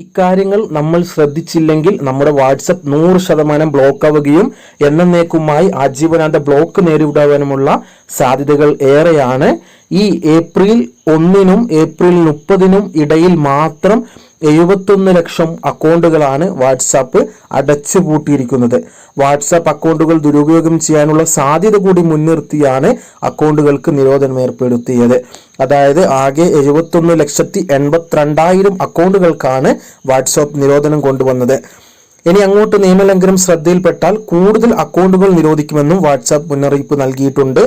ഇക്കാര്യങ്ങൾ നമ്മൾ ശ്രദ്ധിച്ചില്ലെങ്കിൽ നമ്മുടെ വാട്സപ്പ് 100% ബ്ലോക്ക് ആവുകയും എന്നേക്കുമായി ആജീവനാന്ത ബ്ലോക്ക് നേരിടാനുമുള്ള സാധ്യതകൾ ഏറെയാണ്. ഈ ഏപ്രിൽ 1-നും ഏപ്രിൽ 30-നും ഇടയിൽ മാത്രം 71 ലക്ഷം അക്കൗണ്ടുകളാണ് വാട്സാപ്പ് അടച്ചുപൂട്ടിയിരിക്കുന്നത്. വാട്സാപ്പ് അക്കൗണ്ടുകൾ ദുരുപയോഗം ചെയ്യാനുള്ള സാധ്യത കൂടി മുൻനിർത്തിയാണ് അക്കൗണ്ടുകൾക്ക് നിരോധനം ഏർപ്പെടുത്തിയത്. അതായത് ആകെ 71,82,000 അക്കൗണ്ടുകൾക്കാണ് വാട്സാപ്പ് നിരോധനം കൊണ്ടുവന്നത്. ഇനി അങ്ങോട്ട് നിയമലംഘനം ശ്രദ്ധയിൽപ്പെട്ടാൽ കൂടുതൽ അക്കൗണ്ടുകൾ നിരോധിക്കുമെന്നും വാട്സാപ്പ് മുന്നറിയിപ്പ് നൽകിയിട്ടുണ്ട്.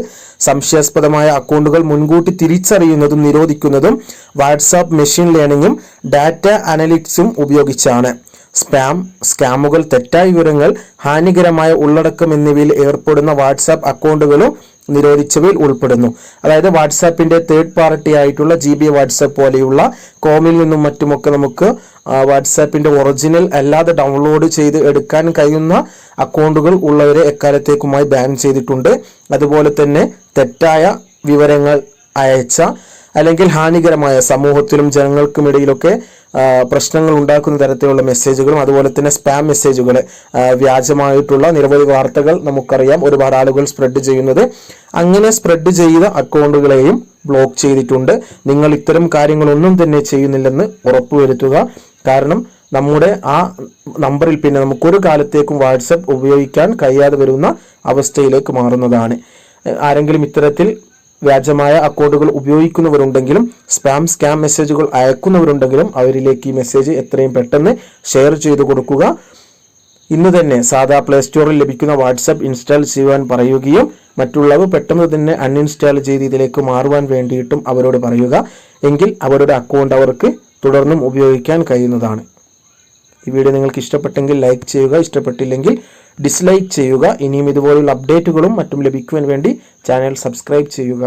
സംശയാസ്പദമായ അക്കൗണ്ടുകൾ മുൻകൂട്ടി തിരിച്ചറിയുന്നതും നിരോധിക്കുന്നതും വാട്സാപ്പ് മെഷീൻ ലേണിംഗും ഡാറ്റ അനലിറ്റിക്സും ഉപയോഗിച്ചാണ്. സ്കാമുകൾ, തെറ്റായ വിവരങ്ങൾ, ഹാനികരമായ ഉള്ളടക്കം എന്നിവയിൽ ഏർപ്പെടുന്ന വാട്സാപ്പ് അക്കൗണ്ടുകളും നിരോധിച്ചവയിൽ ഉൾപ്പെടുന്നു. അതായത് വാട്സാപ്പിന്റെ തേർഡ് പാർട്ടി ആയിട്ടുള്ള GB വാട്സാപ്പ് പോലെയുള്ള കോമിൽ നിന്നും മറ്റുമൊക്കെ നമുക്ക് വാട്സാപ്പിന്റെ ഒറിജിനൽ അല്ലാതെ ഡൗൺലോഡ് ചെയ്ത് എടുക്കാൻ കഴിയുന്ന അക്കൗണ്ടുകൾ ഉള്ളവരെ എക്കാലത്തേക്കുമായി ബാൻ ചെയ്തിട്ടുണ്ട്. അതുപോലെ തന്നെ തെറ്റായ വിവരങ്ങൾ അയച്ച അല്ലെങ്കിൽ ഹാനികരമായ സമൂഹത്തിലും ജനങ്ങൾക്കും ഇടയിലൊക്കെ പ്രശ്നങ്ങൾ ഉണ്ടാക്കുന്ന തരത്തിലുള്ള മെസ്സേജുകളും അതുപോലെ തന്നെ സ്പാം മെസ്സേജുകൾ, വ്യാജമായിട്ടുള്ള നിരവധി വാർത്തകൾ നമുക്കറിയാം ഒരുപാട് ആളുകൾ സ്പ്രെഡ് ചെയ്യുന്നത്. അങ്ങനെ സ്പ്രെഡ് ചെയ്ത അക്കൗണ്ടുകളെയും ബ്ലോക്ക് ചെയ്തിട്ടുണ്ട്. നിങ്ങൾ ഇത്തരം കാര്യങ്ങളൊന്നും തന്നെ ചെയ്യുന്നില്ലെന്ന് ഉറപ്പുവരുത്തുക. കാരണം നമ്മുടെ ആ നമ്പറിൽ പിന്നെ നമുക്കൊരു കാലത്തേക്കും വാട്സപ്പ് ഉപയോഗിക്കാൻ കഴിയാതെ വരുന്ന അവസ്ഥയിലേക്ക് മാറുന്നതാണ്. ആരെങ്കിലും ഇത്തരത്തിൽ വ്യാജമായ അക്കൗണ്ടുകൾ ഉപയോഗിക്കുന്നവരുണ്ടെങ്കിലും സ്കാം മെസ്സേജുകൾ അയക്കുന്നവരുണ്ടെങ്കിലും അവരിലേക്ക് ഈ മെസ്സേജ് എത്രയും പെട്ടെന്ന് ഷെയർ ചെയ്തു കൊടുക്കുക. ഇന്ന് തന്നെ സാധാ പ്ലേ സ്റ്റോറിൽ ലഭിക്കുന്ന വാട്സപ്പ് ഇൻസ്റ്റാൾ ചെയ്യുവാൻ പറയുകയും മറ്റുള്ളവർ പെട്ടെന്ന് തന്നെ അൺഇൻസ്റ്റാൾ ചെയ്ത് ഇതിലേക്ക് മാറുവാൻ വേണ്ടിയിട്ടും അവരോട് പറയുക. എങ്കിൽ അവരുടെ അക്കൗണ്ട് അവർക്ക് തുടർന്നും ഉപയോഗിക്കാൻ കഴിയുന്നതാണ്. ഈ വീഡിയോ നിങ്ങൾക്ക് ഇഷ്ടപ്പെട്ടെങ്കിൽ ലൈക്ക് ചെയ്യുക, ഇഷ്ടപ്പെട്ടില്ലെങ്കിൽ ഡിസ്ലൈക്ക് ചെയ്യുക. ഇനിയും ഇതുപോലുള്ള അപ്ഡേറ്റുകളും മറ്റും ലഭിക്കുവാൻ വേണ്ടി ചാനൽ സബ്സ്ക്രൈബ് ചെയ്യുക.